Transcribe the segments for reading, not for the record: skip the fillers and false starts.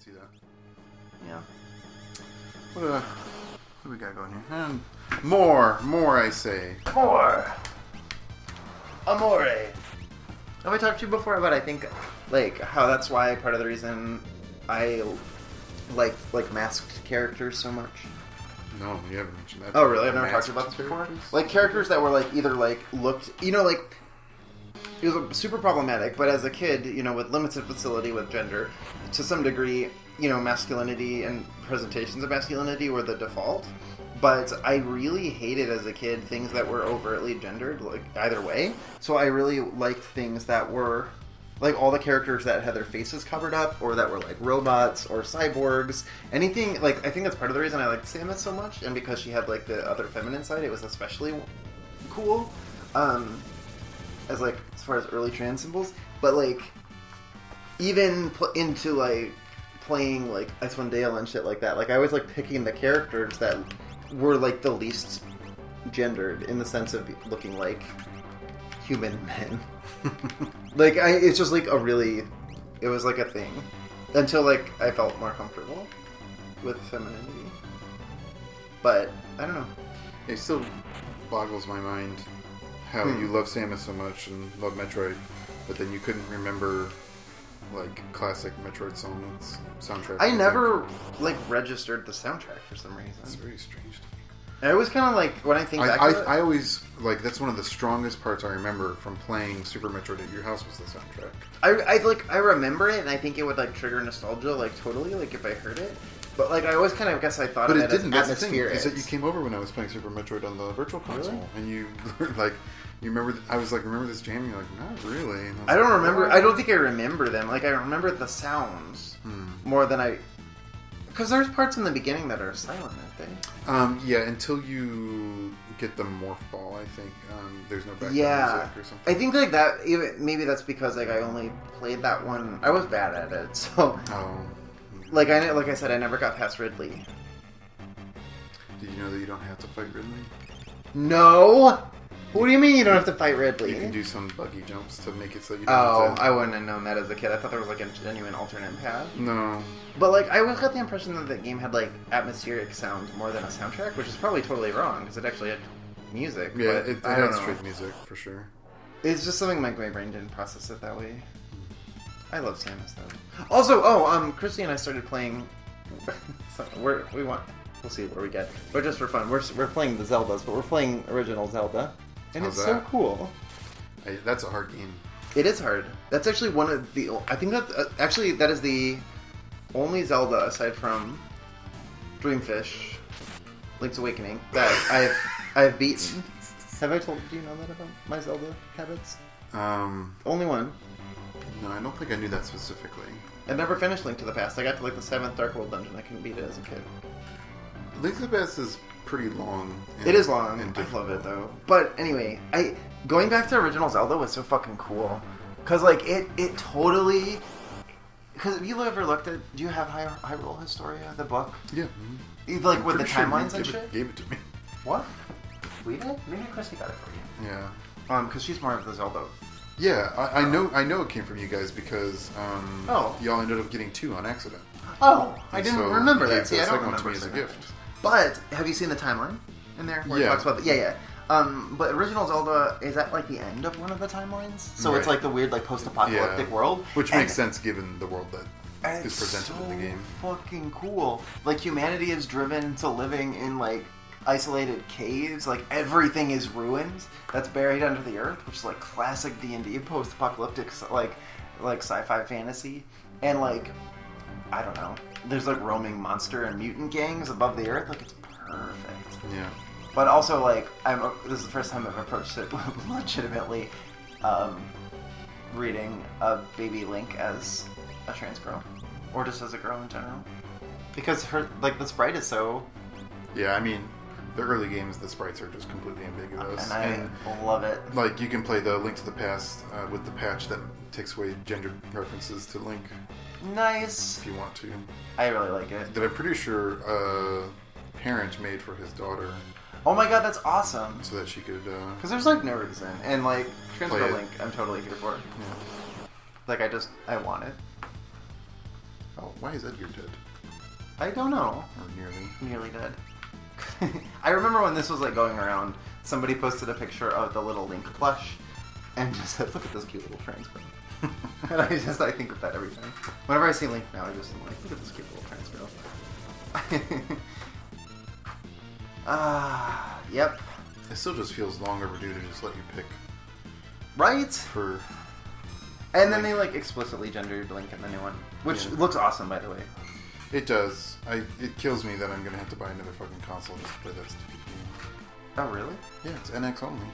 see that. Yeah. What do we got going here? And more, I say. More. Amore. Have I talked to you before about, I think, like, how that's why part of the reason I like masked characters so much? No, you haven't mentioned that. Oh, really? I've never talked about this before? Like, characters that were, like, either, like, looked... You know, like... It was super problematic, but as a kid, you know, with limited facility with gender, to some degree, you know, masculinity and presentations of masculinity were the default. But I really hated, as a kid, things that were overtly gendered, like, either way. So I really liked things that were... Like, all the characters that had their faces covered up, or that were, like, robots, or cyborgs. Anything, like, I think that's part of the reason I liked Samus so much, and because she had, like, the other feminine side, it was especially cool. As, like, as far as early trans symbols. But, like, even into, like, playing, like, Icewind Dale and shit like that, like, I was, like, picking the characters that were, like, the least gendered, in the sense of looking like human men. Like, it's just, like, it was, like, a thing. Until, like, I felt more comfortable with femininity. But, I don't know. It still boggles my mind how you love Samus so much and love Metroid, but then you couldn't remember, like, classic Metroid soundtrack. I never, like, registered the soundtrack for some reason. That's very strange to me. And it was kind of like, when I think back to it... I always, like, that's one of the strongest parts I remember from playing Super Metroid at your house was the soundtrack. I remember it, and I think it would, like, trigger nostalgia, like, totally, like, if I heard it. But, like, I always kind of guess I thought of it as atmospheric. But it didn't. That's the thing, is that you came over when I was playing Super Metroid on the Virtual Console, really? And you, like, you remember, I was like, remember this jam? And you're like, not really. I don't remember, I don't think I remember them. Like, I remember the sounds more than I... Because there's parts in the beginning that are silent, aren't they? Yeah, until you get the Morph Ball, I think. There's no background music or something. I think, like, that, maybe that's because, like, I only played that one. I was bad at it, so... Oh. Like I said, I never got past Ridley. Did you know that you don't have to fight Ridley? No! What do you mean you don't have to fight Ridley? You can do some buggy jumps to make it so you don't have to... I wouldn't have known that as a kid. I thought there was, like, a genuine alternate path. No. But, like, I always got the impression that the game had, like, atmospheric sound more than a soundtrack, which is probably totally wrong, because it actually had music. Yeah, but it had straight music, for sure. It's just something like my brain didn't process it that way. I love Samus, though. Also, Christy and I started playing... we'll see where we get. But just for fun, we're playing the Zeldas, but we're playing original Zelda. And it's so cool. That's a hard game. It is hard. That's actually one of the... I think that... actually, that is the only Zelda, aside from Dreamfish, Link's Awakening, that I've beaten. Have I told you know that about my Zelda habits? Only one. No, I don't think I knew that specifically. I never finished Link to the Past. I got to, like, the 7th Dark World dungeon. I couldn't beat it as a kid. Link to the Past is pretty long. It is long. I love it, though. But anyway, going back to original Zelda was so fucking cool. Because, like, it totally... Because have you ever looked at... Do you have Hyrule Historia, the book? Yeah. Mm-hmm. Like, with the timelines and shit? Gave it to me. What? We did? Maybe Christy got it for you. Yeah. Because she's more of the Zelda... Yeah, I know it came from you guys because y'all ended up getting 2 on accident. Oh, I didn't remember that. See, I don't remember remember as a gift. But have you seen the timeline in there where it talks about Yeah. But original Zelda is at, like, the end of one of the timelines, so it's like the weird, like, post-apocalyptic world, which makes sense given the world that is presented in the game. Fucking cool. Like, humanity is driven to living in, like, isolated caves. Like, everything is ruined that's buried under the earth, which is, like, classic D&D post-apocalyptic, like sci-fi fantasy. And, like, I don't know, there's, like, roaming monster and mutant gangs above the earth. Like, it's perfect. Yeah. But also, like, this is the first time I've approached it legitimately reading a baby Link as a trans girl, or just as a girl in general, because her, like, the sprite is so... Yeah, I mean, the early games, the sprites are just completely ambiguous. And I love it. Like, you can play the Link to the Past with the patch that takes away gender references to Link. Nice. If you want to. I really like it. That I'm pretty sure a parent made for his daughter. Oh my god, that's awesome. So that she could... Because there's, like, no reason. And, like, trans girl Link, I'm totally here for it. Yeah. Like, I want it. Oh, why is Edgar dead? I don't know. Or nearly. Nearly dead. I remember when this was like going around, somebody posted a picture of the little Link plush and just said, look at this cute little transfer. And I think of that every time. Whenever I see Link now, I just am like, look at this cute little transfer. Yep. It still just feels long overdue to just let you pick. Right? For... And then they like explicitly gendered Link in the new one, which looks awesome, by the way. It does. It kills me that I'm gonna have to buy another fucking console just to play that stupid game. Oh really? Yeah, it's NX only.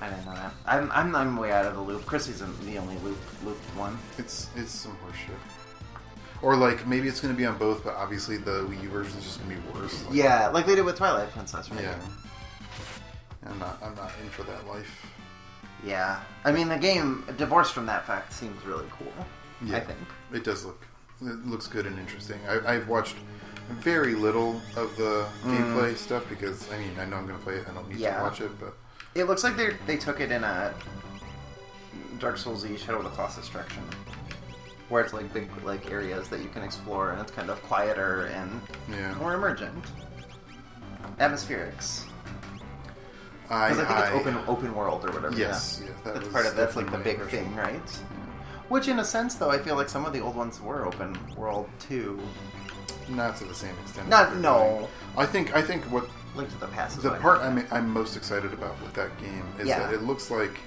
I didn't know that. I'm way out of the loop. Chrissy's the only looped one. It's some horseshit. Or like maybe it's gonna be on both, but obviously the Wii U version is just gonna be worse. Like, yeah, like they did with Twilight Princess, right? Yeah. I'm not in for that life. Yeah, I mean the game divorced from that fact seems really cool. Yeah, I think it does look. It looks good and interesting. I've watched very little of the gameplay stuff because I know I'm going to play it. I don't need to watch it, but it looks like they took it in a Dark Souls-y Shadow of the Colossus direction, where it's like big like areas that you can explore and it's kind of quieter and more emergent, atmospherics. Because I think it's open world or whatever. Yes, that's part of that's like the big thing, right? Yeah. Which, in a sense, though, I feel like some of the old ones were open world too. Not to the same extent. No. I think what Link to the Past is the part I'm most excited about with that game is that it looks like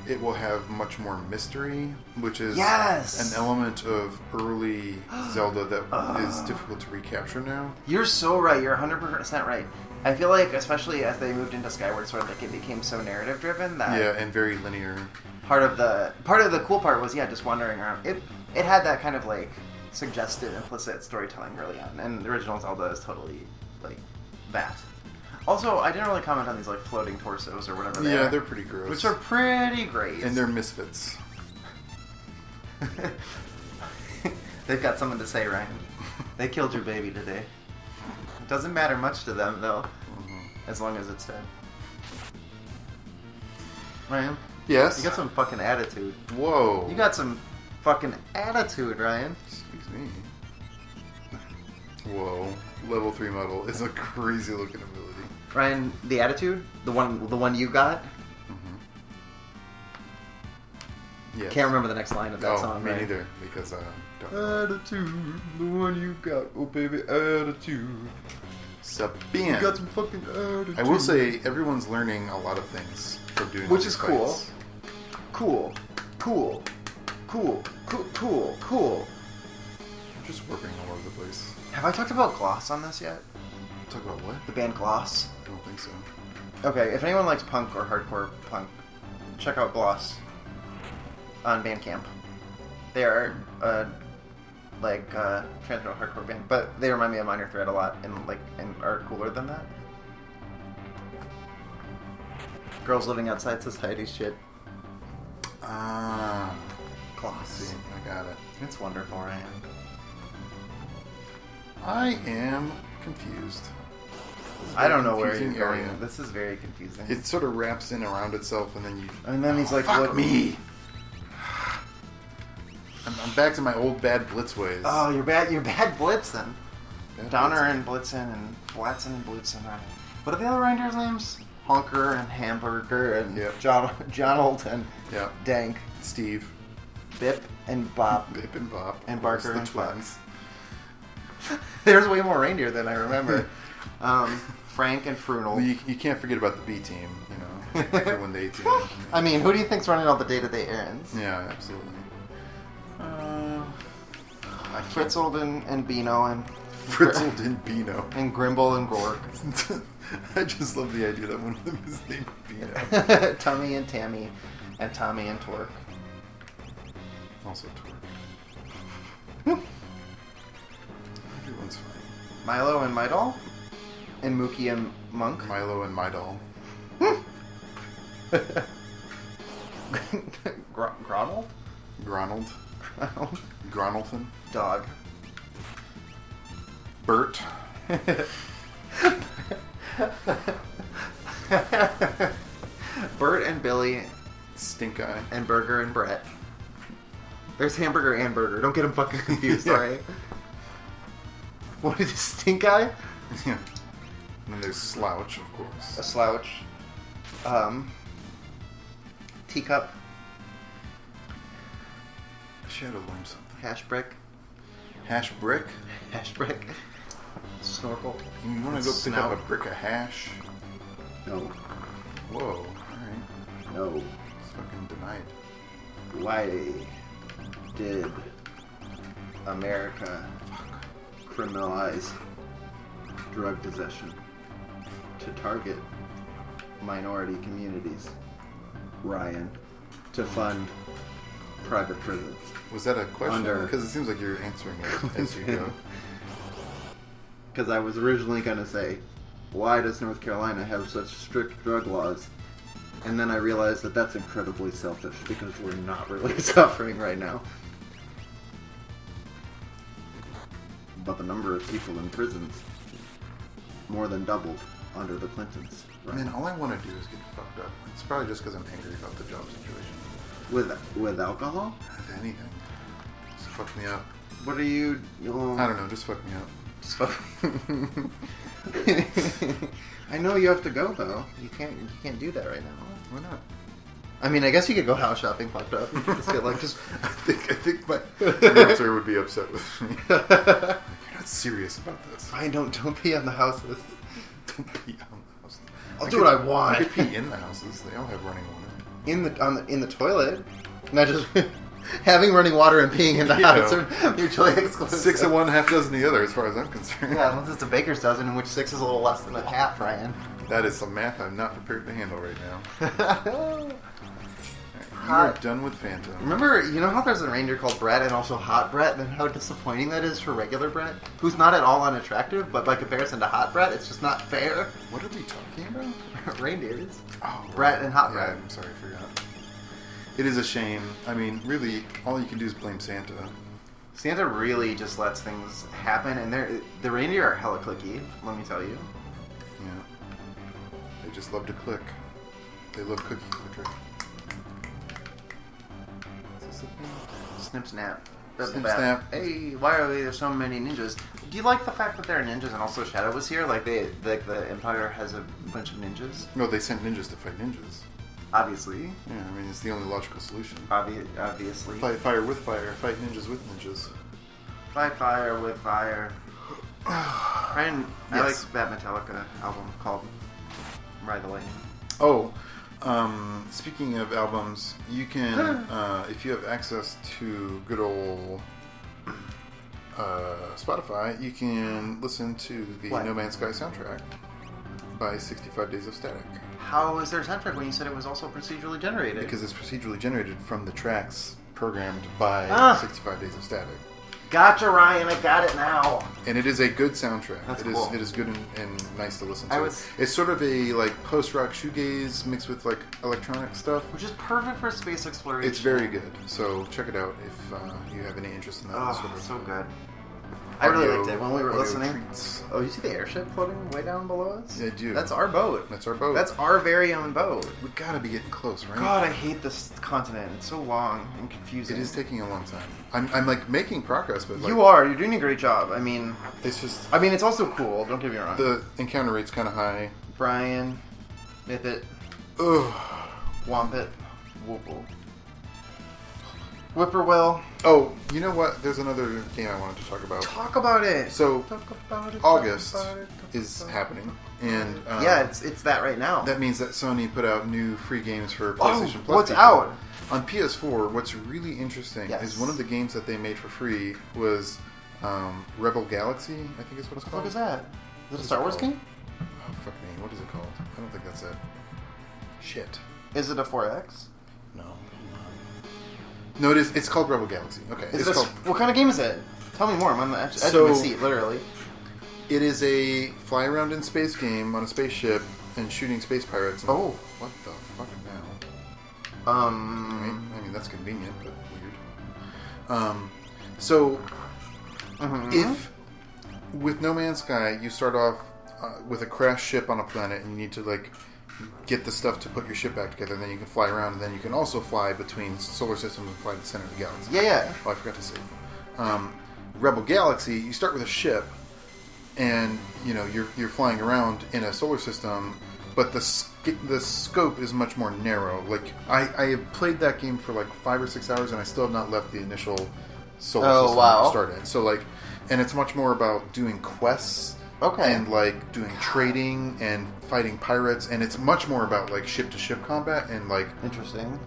it will have much more mystery, which is an element of early Zelda that is difficult to recapture now. You're so right. You're 100% right. I feel like, especially as they moved into Skyward Sword, like it became so narrative driven that and very linear. Part of the cool part was just wandering around. It had that kind of like suggestive, implicit storytelling early on, and the original Zelda is totally like that. Also, I didn't really comment on these like floating torsos or whatever they are. Yeah, they're pretty gross. Which are pretty great. And they're misfits. They've got something to say, Ryan. They killed your baby today. It doesn't matter much to them though, as long as it's dead. Ryan? Yes? You got some fucking attitude. Whoa. You got some fucking attitude, Ryan. Excuse me. Whoa. Level 3 model is a crazy looking ability. Ryan, the attitude? The one you got? Yes. Can't remember the next line of that song, me right? neither, because I don't know. Attitude, the one you got. Oh, baby, attitude. Sabine. You got some fucking attitude. I will say, everyone's learning a lot of things from doing which is cool. Fights. Cool. I'm just warping all over the place. Have I talked about G.L.O.S.S on this yet? Talk about what? The band G.L.O.S.S? I don't think so. Okay, if anyone likes punk or hardcore punk, check out G.L.O.S.S on Bandcamp. They are transmetal hardcore band, but they remind me of Minor Threat a lot, and are cooler than that. Girls living outside society shit. G.L.O.S.S. See, I got it. It's wonderful, Ryan. I am confused. I don't know where you're area. going. This is very confusing. It sort of wraps in around itself, and then he's like, "Fuck me." I'm back to my old bad Blitz ways. Oh, you're bad Blitzen. Donner Blitzen. and Blitzen and Blatzen and Blutzen. Right? What are the other reindeers' names? Honker and Hamburger and Jonold and Dank. Steve. Bip and Bop. Bip and Bop. And Barker the and twins. Fox. There's way more reindeer than I remember. Frank and Frunel. Well, you can't forget about the B team, everyone the A team. I mean, who do you think's running all the day-to-day errands? Yeah, absolutely. Fritzold and Beano and Fritzold and Beano and Grimble and Gork. I just love the idea that one of them is named Beano. Tummy and Tammy and Tommy and Torque. Also Torque. Everyone's fine. Milo and Midol and Mookie and Monk. Milo and Midol. Gronald? Gronald. Gronaldson. Dog. Bert. Bert and Billy. Stink Eye. And Burger and Brett. There's Hamburger and Burger. Don't get them fucking confused, alright? What is this, stink eye? Yeah. And then there's slouch, of course. A slouch. Teacup. Shadow learn something. Hash brick. Hash brick? Hash brick. Snorkel. You want to go pick up a brick of hash? No. Whoa. Alright. No. It's fucking denied. Why did America criminalize drug possession to target minority communities? Ryan, to fund private prisons. Was that a question? Because it seems like you're answering it as you go. Because I was originally going to say, why does North Carolina have such strict drug laws? And then I realized that that's incredibly selfish because we're not really suffering right now. But the number of people in prisons more than doubled under the Clintons. Right? Man, all I want to do is get fucked up. It's probably just because I'm angry about the job situation. With alcohol? With anything. Just fuck me up. What are you... I don't know, just fuck me up. Just fuck... I know you have to go, though. You can't do that right now. Why not? I mean, I guess you could go house shopping fucked up. Just get like, just... I think my realtor would be upset with me. Like, you're not serious about this. Fine, don't pee on the houses. Don't pee on the houses. I'll do what I want. I could pee in the houses. They all have running water. In the toilet. Not just having running water and peeing in the house are mutually exclusive. 6 of one, half dozen the other, as far as I'm concerned. Yeah, unless it's a baker's dozen, in which 6 is a little less than a half, Ryan. That is some math I'm not prepared to handle right now. You're done with Phantom. Remember, you know how there's a reindeer called Brett and also Hot Brett, and how disappointing that is for regular Brett? Who's not at all unattractive, but by comparison to Hot Brett, it's just not fair. What are we talking about? Reindeers. Oh, Brett and Hot Brett. Yeah, I'm sorry, I forgot. It is a shame. I mean, really, all you can do is blame Santa. Santa really just lets things happen, and the reindeer are hella clicky, let me tell you. Yeah. They just love to click. They love cookie clicker. Snip snap. Snip snap. Hey, why are there so many ninjas? Do you like the fact that there are ninjas and also Shadow was here? Like the Empire has a bunch of ninjas? No, they sent ninjas to fight ninjas. Obviously. Yeah, I mean, it's the only logical solution. Obviously. Fight fire with fire. Fight ninjas with ninjas. Fight fire with fire. Ryan, I like that Metallica album called Ride the Lightning. Oh, speaking of albums, you can, if you have access to good old Spotify, you can listen to the No Man's Sky soundtrack by 65 Days of Static. How is there a soundtrack when you said it was also procedurally generated? Because it's procedurally generated from the tracks programmed by 65 Days of Static. Gotcha, Ryan. I got it now. And it is a good soundtrack. That's cool. It is good and nice to listen to. It's sort of a like post-rock shoegaze mixed with like electronic stuff, which is perfect for space exploration. It's very good. So check it out if you have any interest in that. Oh, sort of so good. I really liked it when we were listening. Treats. Oh, you see the airship floating way down below us? Yeah, I do. That's our boat. That's our boat. That's our very own boat. We gotta be getting close, right? God, I hate this continent. It's so long and confusing. It is taking a long time. I'm like making progress, but like, you're doing a great job. I mean, it's just. I mean, it's also cool. Don't get me wrong. The encounter rate's kind of high. Brian, Nip it. Ugh. Womp it. Whoop. Whippoorwill. Oh, you know what? There's another game I wanted to talk about. Talk about it. So, August is happening, and yeah, it's that right now. That means that Sony put out new free games for PlayStation Plus. What's out? On PS4, what's really interesting is one of the games that they made for free was Rebel Galaxy, I think is what it's called. What is that? Is it a Star Wars game? Oh, fuck me. What is it called? I don't think that's it. Shit. Is it a 4X? No. No, it is. It's called Rebel Galaxy. Okay. What kind of game is it? Tell me more. I'm on the edge of my seat, literally. It is a fly around in space game on a spaceship and shooting space pirates. And what the fuck now? I mean, that's convenient, but weird. If with No Man's Sky you start off with a crashed ship on a planet and you need to like get the stuff to put your ship back together, and then you can fly around, and then you can also fly between solar systems and fly to the center of the galaxy. Yeah. Oh, I forgot to say. Rebel Galaxy, you start with a ship, and you're flying around in a solar system, but the scope is much more narrow. Like I have played that game for like 5 or 6 hours, and I still have not left the initial solar system I started. So like, and it's much more about doing quests. Okay. And like doing trading and fighting pirates, and it's much more about like ship to ship combat and like interesting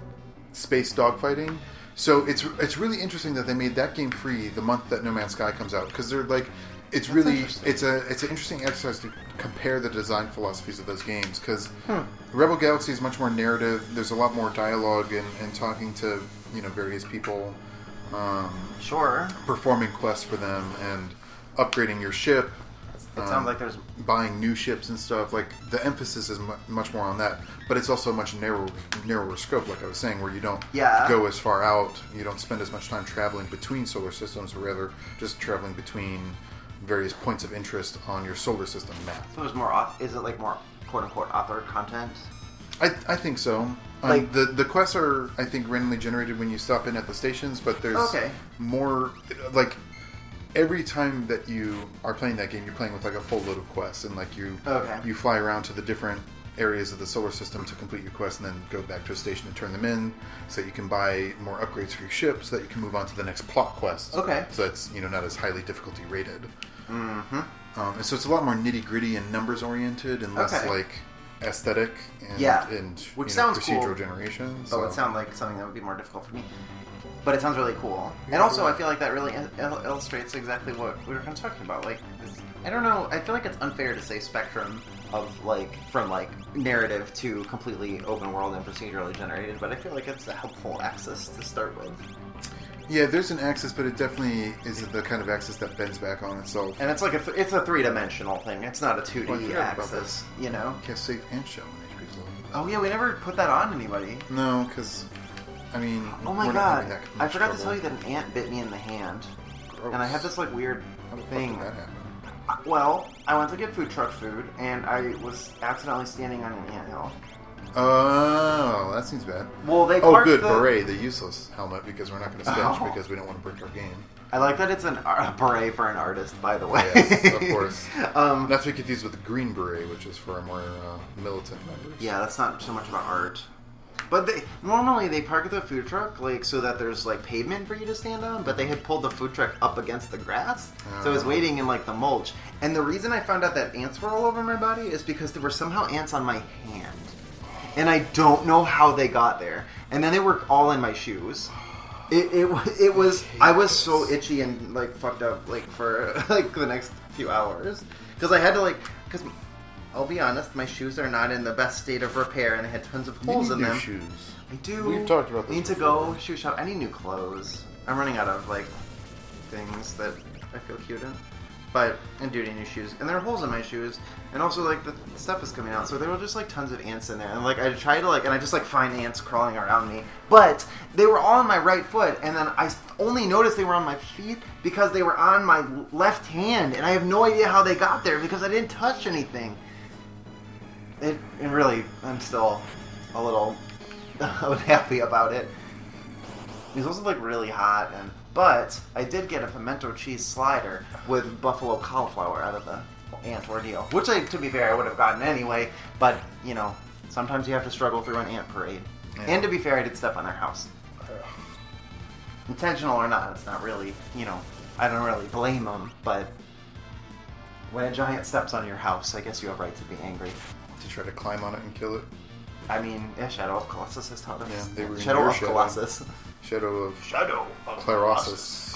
space dogfighting. So it's really interesting that they made that game free the month that No Man's Sky comes out, because they're like it's an interesting exercise to compare the design philosophies of those games, because Rebel Galaxy is much more narrative. There's a lot more dialogue and talking to various people, performing quests for them and upgrading your ship. It sounds like there's buying new ships and stuff. Like the emphasis is much more on that, but it's also a much narrower scope. Like I was saying, where you don't go as far out, you don't spend as much time traveling between solar systems, but rather just traveling between various points of interest on your solar system map. So there's more. Is it like more quote unquote authored content? I think so. Like the quests are, I think, randomly generated when you stop in at the stations, but there's more like. Every time that you are playing that game, you're playing with like a full load of quests, and like you fly around to the different areas of the solar system to complete your quest, and then go back to a station and turn them in, so that you can buy more upgrades for your ship, so that you can move on to the next plot quest. Okay. So it's not as highly difficulty rated. Mm-hmm. And so it's a lot more nitty gritty and numbers oriented, and less like aesthetic and which sounds procedural cool. generation. So it sounds like something that would be more difficult for me. But it sounds really cool. And also, I feel like that really illustrates exactly what we were kind of talking about. Like, I don't know, I feel like it's unfair to say spectrum of, like, from, like, narrative to completely open world and procedurally generated, but I feel like it's a helpful axis to start with. Yeah, there's an axis, but it definitely isn't the kind of axis that bends back on itself. And it's like it's a three-dimensional thing. It's not a 2D axis, you know? Yeah, save ant shell when HP's low. Oh, yeah, we never put that on anybody. No, because... I mean, oh my god! I forgot to tell you that an ant bit me in the hand, and I have this like weird thing. How did that happen? Well, I went to get food truck food, and I was accidentally standing on an anthill. Oh, that seems bad. Well, they good beret, the useless helmet, because we're not going to sketch because we don't want to break our game. I like that it's a beret for an artist, by the way. Yes, of course. Not to be confused with the green beret, which is for more militant members. Yeah, that's not so much about art. But normally they park the food truck like so that there's like pavement for you to stand on, but they had pulled the food truck up against the grass, so I was waiting in like the mulch. And the reason I found out that ants were all over my body is because there were somehow ants on my hand, and I don't know how they got there. And then they were all in my shoes. It was I was so itchy and like fucked up like for like the next few hours because I had to because. I'll be honest, my shoes are not in the best state of repair, and they had tons of holes in them. Shoes. I do. We've talked about this. I need to go shoe shop. I need new clothes. I'm running out of like things that I feel cute in. And duty new shoes. And there are holes in my shoes, and also like the stuff is coming out. So there were just like tons of ants in there, and like I tried to and I just like find ants crawling around me, but they were all on my right foot, and then I only noticed they were on my feet because they were on my left hand, and I have no idea how they got there because I didn't touch anything. It really, I'm still a little unhappy about it. It was also like really hot, but I did get a pimento cheese slider with buffalo cauliflower out of the ant ordeal, which to be fair, I would have gotten anyway. But sometimes you have to struggle through an ant parade. Yeah. And to be fair, I did step on their house, intentional or not. It's not really, I don't really blame them. But when a giant steps on your house, I guess you have right to be angry. To try to climb on it and kill it. I mean, Shadow of Colossus has taught us. Yeah, they were Shadow of Colossus. Shadow of Clarosis.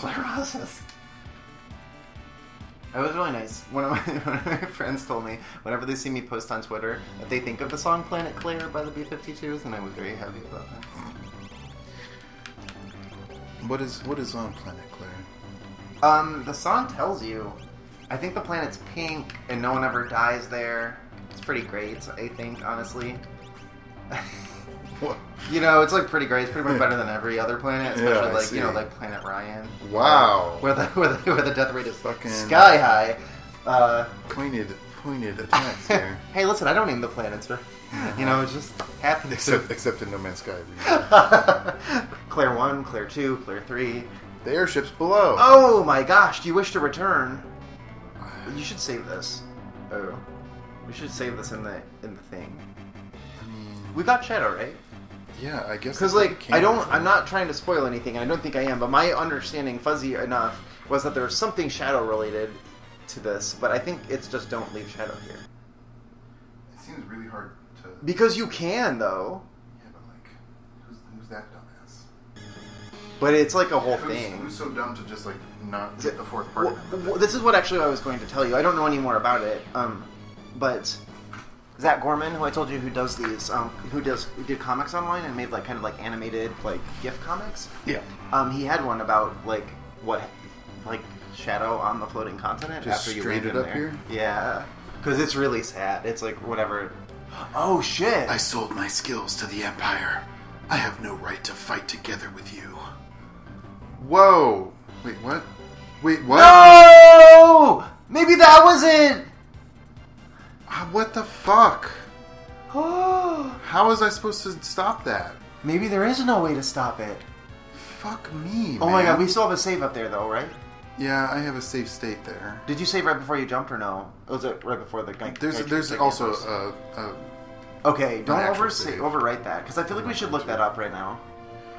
It was really nice. One of my friends told me whenever they see me post on Twitter that they think of the song Planet Claire by the B-52s, and I was very happy about that. What is on Planet Claire? The song tells you. I think the planet's pink and no one ever dies there. It's pretty great, I think, honestly. What? It's like pretty great. It's pretty much better than every other planet, especially like Planet Ryan. Wow. Where the death rate is fucking sky high. Pointed attacks here. Hey, listen, I don't name the planets, but it just happens. Except in No Man's Sky. Claire 1, Claire 2, Claire 3. The airship's below. Oh my gosh! Do you wish to return? You should save this. Oh. We should save this in the thing. We got Shadow, right? Yeah, I guess. Because I'm not trying to spoil anything, and I don't think I am. But my understanding, fuzzy enough, was that there was something Shadow related to this. But I think it's just don't leave Shadow here. It seems really hard to. Because you can though. Yeah, but who's that dumbass? But it's like a whole thing. Who's so dumb to just not get the fourth part? This is what actually I was going to tell you. I don't know any more about it. But Zach Gorman, who I told you who does these, who did comics online and made kind of animated GIF comics. Yeah. He had one about Shadow on the floating continent just after you leave leave it him up there. here. Yeah, because it's really sad. It's whatever. Oh shit! I sold my skills to the Empire. I have no right to fight together with you. Whoa! Wait, what? Wait, what? No! Maybe that was it! What the fuck? How was I supposed to stop that? Maybe there is no way to stop it. Fuck me, Oh man. my god, we still have a save up there though, right? Yeah, I have a safe state there. Did you save right before you jumped or no? Was it right before the guy? There's also Okay, don't overwrite that, because I feel like we should look that up right now.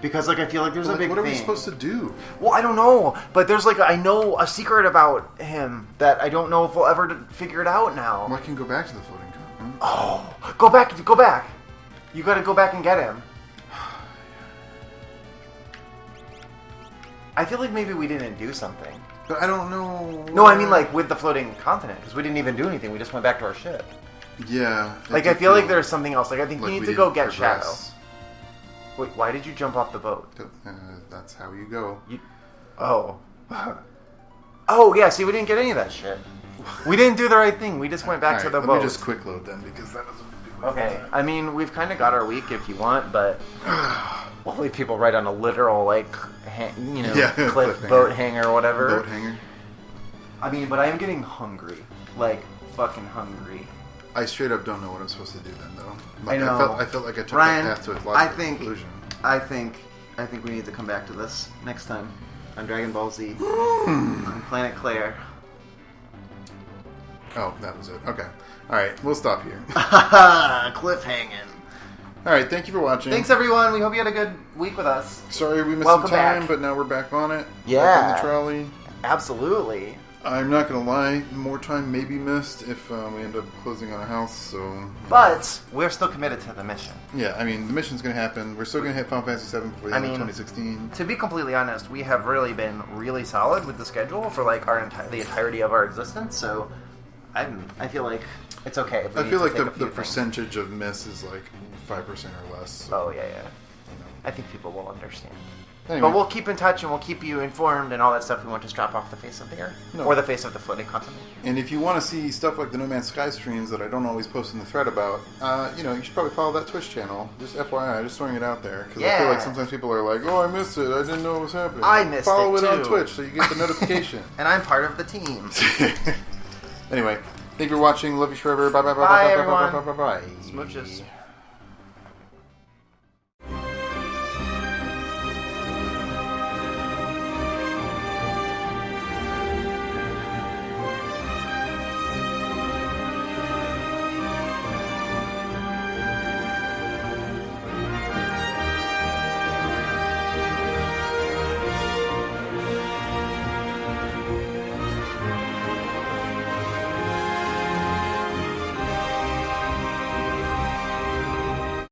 Because I feel like there's a big thing. What are we supposed to do? Well, I don't know, but there's I know a secret about him that I don't know if we'll ever figure it out now. Well, I can go back to the floating continent. Oh, go back! You got to go back and get him. I feel like maybe we didn't do something. But I don't know. No, I mean with the floating continent, because we didn't even do anything. We just went back to our ship. Yeah. I feel like there's something else. I think you need to go get Shadow. Wait, why did you jump off the boat? That's how you go. Oh. Oh, yeah, see, we didn't get any of that shit. We didn't do the right thing. We just went back to the boat. Let me just quick load them, because that doesn't do anything. Okay, I mean, we've kind of got our week if you want, but we'll leave people right on a literal, cliff boat hanger or whatever. Boat hanger. I mean, but I am getting hungry. Fucking hungry. I straight up don't know what I'm supposed to do then, though. I know. I felt like I took Ryan, that path to its logical conclusion. I think we need to come back to this next time on Dragon Ball Z on Planet Claire. Oh, that was it. Okay. All right, we'll stop here. Cliff hanging. All right, thank you for watching. Thanks, everyone. We hope you had a good week with us. Sorry we missed Welcome some time, back. but now we're back on it. Yeah. Back on the trolley. Absolutely. I'm not going to lie, more time may be missed if we end up closing on a house, so... But we're still committed to the mission. Yeah, I mean, the mission's going to happen. We're still going to hit Final Fantasy VII before the end of 2016. To be completely honest, we have really been really solid with the schedule for the entirety of our existence, so I feel like it's okay. If we I feel like the things. percentage of miss is 5% or less. So, oh, yeah. I think people will understand. Anyway. But we'll keep in touch and we'll keep you informed and all that stuff we want to drop off the face of the earth. No. Or the face of the floating continent. And if you want to see stuff like the No Man's Sky streams that I don't always post in the thread about, you should probably follow that Twitch channel. Just FYI, just throwing it out there. Because I feel like sometimes people are like, oh, I missed it. I didn't know what was happening. I missed follow it, too. Follow it on Twitch so you get the notification. And I'm part of the team. Anyway, thank you for watching. Love you forever. Bye, bye, bye, bye, bye, everyone. bye, bye, bye, bye, bye. Smooches.